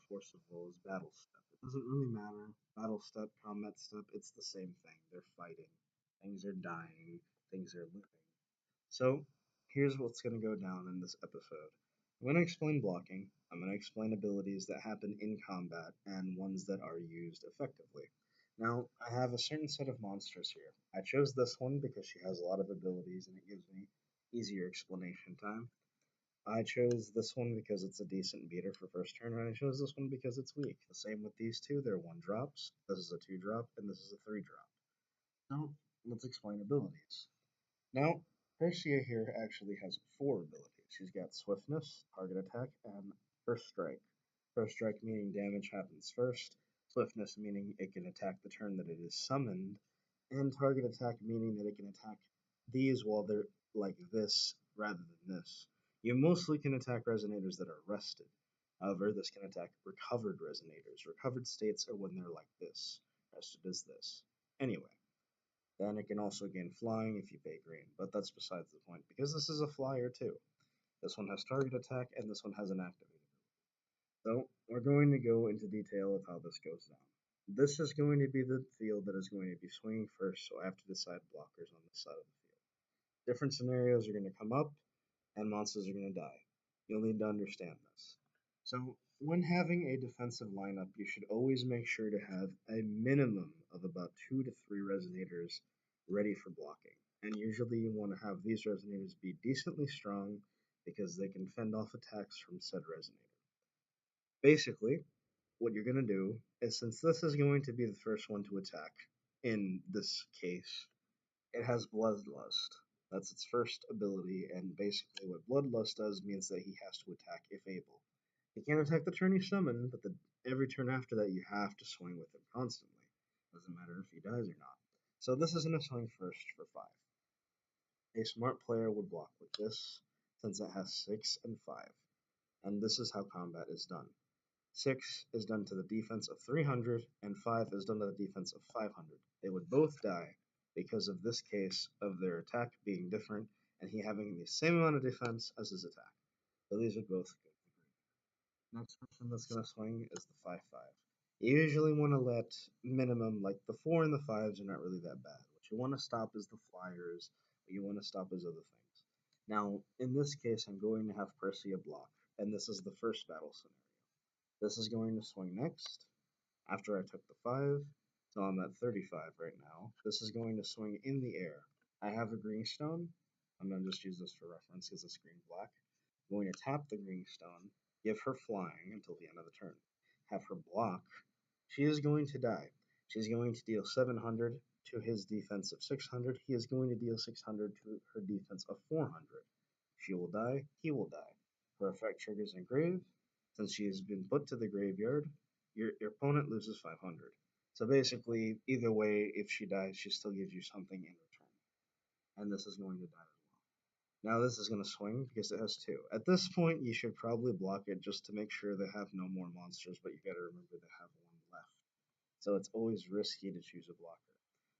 Force of Will is Battle Step. It doesn't really matter. Battle Step, Combat Step, it's the same thing. They're fighting. Things are dying. Things are living. So, here's what's going to go down in this episode. I'm going to explain blocking. I'm going to explain abilities that happen in combat and ones that are used effectively. Now, I have a certain set of monsters here. I chose this one because she has a lot of abilities and it gives me easier explanation time. I chose this one because it's a decent beater for first turn, and I chose this one because it's weak. The same with these two, they're 1 drops. This is a 2 drop, and this is a 3 drop. Now, let's explain abilities. Now, Persia here actually has 4 abilities. She's got Swiftness, Target Attack, and First Strike. First Strike meaning damage happens first, Swiftness meaning it can attack the turn that it is summoned, and Target Attack meaning that it can attack these while they're like this rather than this. You mostly can attack Resonators that are rested. However, this can attack recovered Resonators. Recovered states are when they're like this. Rested is this. Anyway, then it can also gain flying if you pay green, but that's besides the point because this is a flyer too. This one has target attack and this one has an activated. So we're going to go into detail of how this goes down. This is going to be the field that is going to be swinging first, so I have to decide blockers on this side of the field. Different scenarios are going to come up, and monsters are going to die. You'll need to understand this. So, when having a defensive lineup, you should always make sure to have a minimum of about 2 to 3 resonators ready for blocking. And usually, you want to have these resonators be decently strong because they can fend off attacks from said resonator. Basically, what you're going to do is since this is going to be the first one to attack, in this case, it has Bloodlust. That's its first ability, and basically what Bloodlust does means that he has to attack if able. He can't attack the turn you summon, but every turn after that you have to swing with him constantly. Doesn't matter if he dies or not. So this is going to swing first for 5. A smart player would block with this, since it has 6 and 5. And this is how combat is done. 6 is done to the defense of 300, and 5 is done to the defense of 500. They would both die because of this case of their attack being different and he having the same amount of defense as his attack. So these would both go. Next person that's going to swing is the 5-5. You usually want to let minimum, like the 4 and the 5s are not really that bad. What you want to stop is the flyers, what you want to stop is other things. Now, in this case, I'm going to have Percy block, and this is the first battle scenario. This is going to swing next after I took the 5, so I'm at 35 right now. This is going to swing in the air. I have a green stone. I'm going to just use this for reference because it's green black. I'm going to tap the green stone, give her flying until the end of the turn. Have her block. She is going to die. She's going to deal 700 to his defense of 600. He is going to deal 600 to her defense of 400. She will die. He will die. Her effect triggers in grave. Since she has been put to the graveyard, your opponent loses 500. So basically, either way, if she dies, she still gives you something in return. And this is going to die as well. Now this is going to swing because it has 2. At this point, you should probably block it just to make sure they have no more monsters, but you gotta remember they have 1 left. So it's always risky to choose a blocker.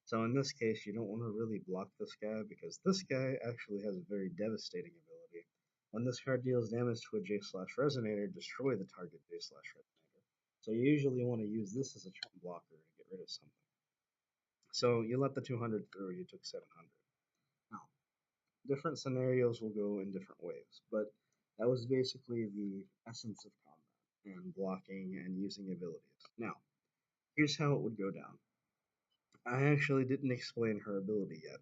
So in this case, you don't want to really block this guy because this guy actually has a very devastating ability. When this card deals damage to a J/Resonator, destroy the target J/Resonator. So you usually want to use this as a trump blocker to get rid of something. So you let the 200 through, you took 700. Now, different scenarios will go in different ways, but that was basically the essence of combat and blocking and using abilities. Now, here's how it would go down. I actually didn't explain her ability yet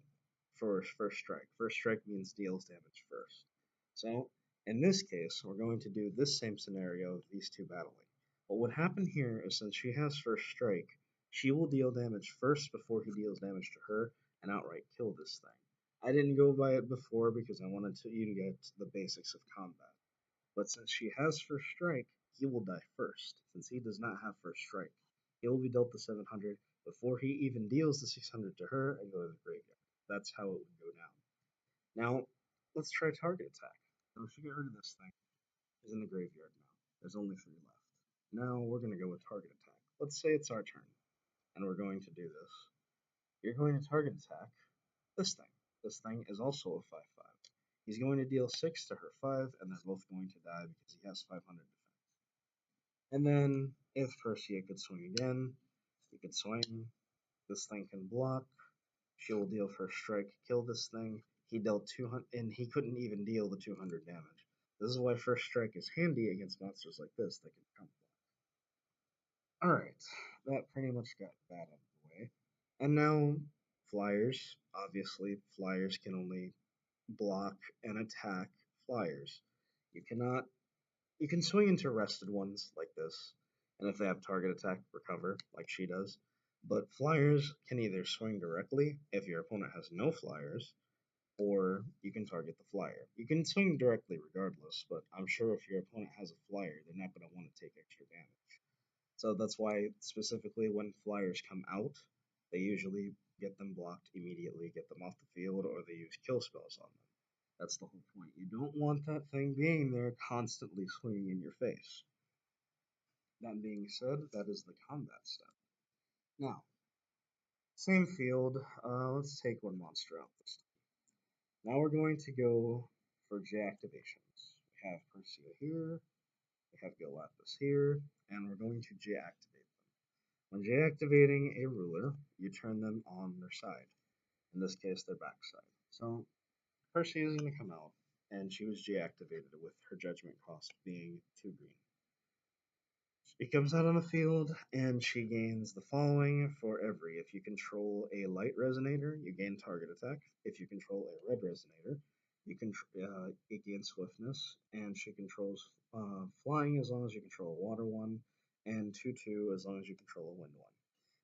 for first strike. First strike means deals damage first. So, in this case, we're going to do this same scenario of these two battling. What would happen here is since she has first strike, she will deal damage first before he deals damage to her and outright kill this thing. I didn't go by it before because I wanted you to get the basics of combat. But since she has first strike, he will die first, since he does not have first strike. He will be dealt the 700 before he even deals the 600 to her and go to the graveyard. That's how it would go down. Now, let's try target attack. So if you get rid of this thing, he's in the graveyard now. There's only 3 left. Now we're going to go with target attack. Let's say it's our turn, and we're going to do this. You're going to target attack this thing. This thing is also a 5-5. He's going to deal 6 to her 5, and they're both going to die because he has 500 defense. And then if Persia could swing again, he could swing. This thing can block. She will deal first strike, kill this thing. He dealt 200, and he couldn't even deal the 200 damage. This is why first strike is handy against monsters like this that can count. Alright, that pretty much got that out of the way. And now, flyers. Obviously, flyers can only block and attack flyers. You cannot. You can swing into rested ones like this, and if they have target attack, recover, like she does. But flyers can either swing directly if your opponent has no flyers, or you can target the flyer. You can swing directly regardless, but I'm sure if your opponent has a flyer, they're not going to want to take extra damage. So that's why, specifically, when flyers come out, they usually get them blocked immediately, get them off the field, or they use kill spells on them. That's the whole point. You don't want that thing being there constantly swinging in your face. That being said, that is the combat step. Now, same field. Let's take one monster out this time. Now we're going to go for J activations. We have Persia here, we have Galapis here, and we're going to J activate. When J-activating a ruler, you turn them on their side. In this case, their backside. So Percy is going to come out, and she was J-activated with her judgment cost being 2 green. She comes out on the field, and she gains the following for every. If you control a light resonator, you gain target attack. If you control a red resonator, it gains swiftness, and she controls flying as long as you control a water one, and 2/2 as long as you control a wind one.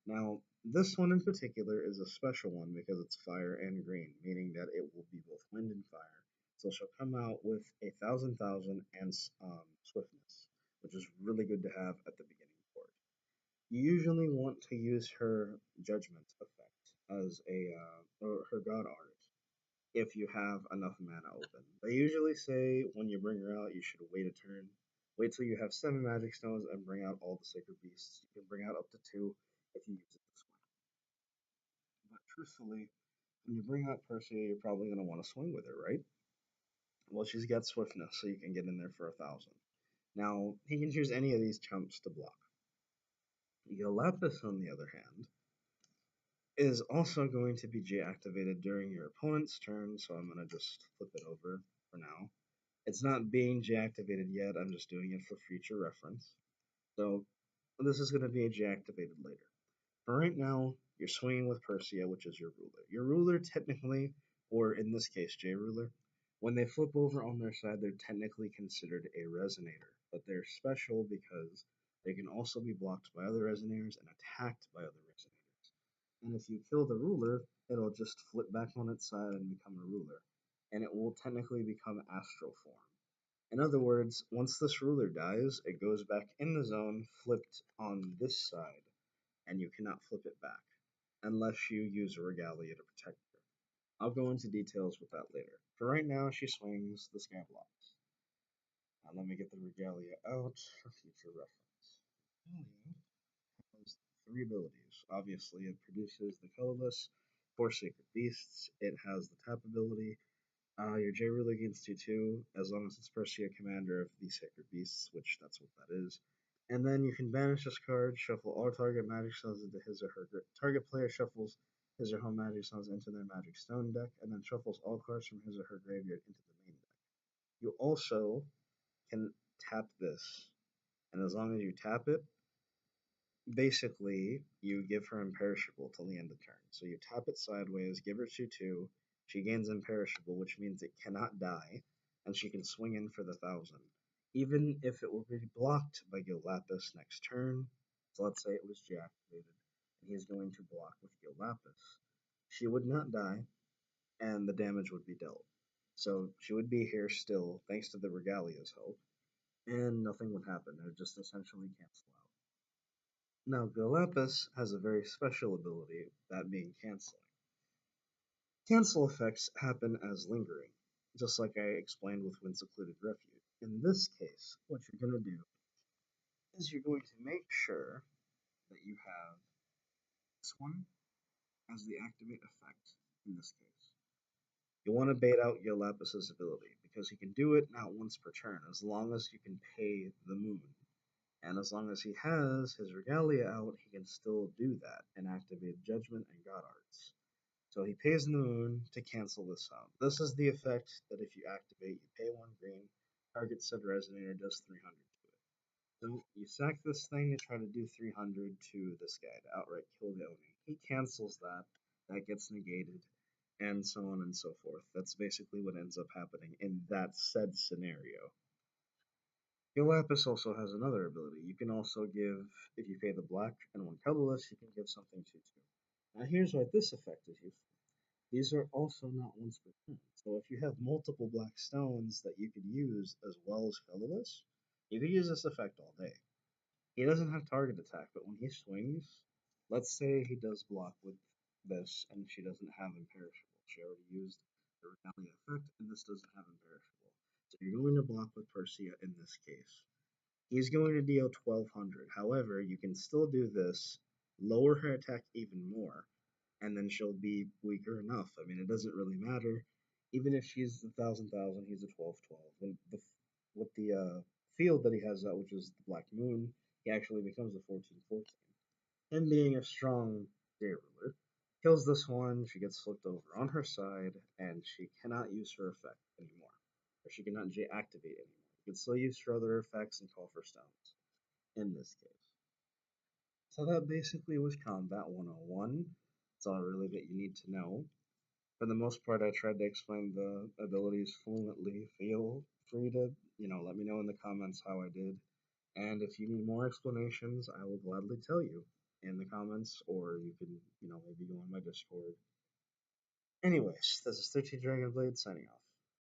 Now, this one in particular is a special one because it's fire and green, meaning that it will be both wind and fire. So she'll come out with a thousand and swiftness, which is really good to have at the beginning board. You usually want to use her judgment effect as or her god art if you have enough mana open. They usually say when you bring her out, you should wait a turn. Wait till you have 7 magic stones and bring out all the sacred beasts. You can bring out up to 2 if you use it this way. But truthfully, when you bring out Persia, you're probably going to want to swing with her, right? Well, she's got swiftness, so you can get in there for 1,000. Now, he can choose any of these chumps to block. Lapis, on the other hand, is also going to be J-activated during your opponent's turn, so I'm going to just flip it over for now. It's not being J-activated yet, I'm just doing it for future reference. So, this is going to be J-activated later. For right now, you're swinging with Persia, which is your ruler. Your ruler, technically, or in this case, J ruler, when they flip over on their side, they're technically considered a resonator, but they're special because they can also be blocked by other resonators and attacked by other resonators. And if you kill the ruler, it'll just flip back on its side and become a ruler, and it will technically become astral form. In other words, once this ruler dies, it goes back in the zone, flipped on this side, and you cannot flip it back unless you use a regalia to protect her. I'll go into details with that later. For right now, she swings the scab blocks. Now let me get the regalia out for future reference. Regalia has 3 abilities. Obviously, it produces the colorless 4 sacred beasts. It has the tap ability. Your J ruler gains 2/2 as long as it's Persia, commander of the sacred beasts, which that's what that is. And then you can banish this card, shuffle all target magic stones into his or her target player shuffles his or her magic stones into their magic stone deck, and then shuffles all cards from his or her graveyard into the main deck. You also can tap this, and as long as you tap it, basically you give her imperishable till the end of turn. So you tap it sideways, give her 2/2. She gains imperishable, which means it cannot die, and she can swing in for the 1,000. Even if it were be blocked by Gil Lapis next turn, so let's say it was deactivated, and he's going to block with Gil Lapis, she would not die, and the damage would be dealt. So she would be here still, thanks to the Regalia's help, and nothing would happen. It would just essentially cancel out. Now, Galapis has a very special ability, that being canceling. Cancel effects happen as lingering, just like I explained with Wind Secluded Refuge. In this case, what you're going to do is you're going to make sure that you have this one as the activate effect in this case. You want to bait out your ability because he can do it not once per turn as long as you can pay the moon. And as long as he has his regalia out, he can still do that and activate Judgment and God Arts. So he pays the moon to cancel this out. This is the effect that if you activate, you pay 1 green, target said resonator does 300 to it. So you sack this thing to try to do 300 to this guy to outright kill the Oni. He cancels that, that gets negated, and so on and so forth. That's basically what ends up happening in that said scenario. Lapis also has another ability. You can also give, if you pay the black and 1 colorless, you can give something 2/2. Now here's what this effect is useful. These are also not once per turn. So if you have multiple black stones that you could use as well as colorless, you could use this effect all day. He doesn't have target attack, but when he swings, let's say he does block with this and she doesn't have imperishable. She already used the Regalia effect and this doesn't have imperishable. So you're going to block with Persia in this case. He's going to deal 1200. However, you can still do this, lower her attack even more, and then she'll be weaker enough. I mean, it doesn't really matter. Even if she's a 1,000,000, he's a 12/12. When the with the field that he has out, which is the Black Moon, he actually becomes a 14/14. Him being a strong day ruler, kills this one. She gets flipped over on her side, and she cannot use her effect anymore, or she cannot activate anymore. You can still use her other effects and call for stones in this case. So that basically was Combat 101. That's all really that you need to know. For the most part, I tried to explain the abilities fluently. Feel free to, let me know in the comments how I did. And if you need more explanations, I will gladly tell you in the comments, or you can, maybe go on my Discord. Anyways, this is 13 Dragonblade signing off.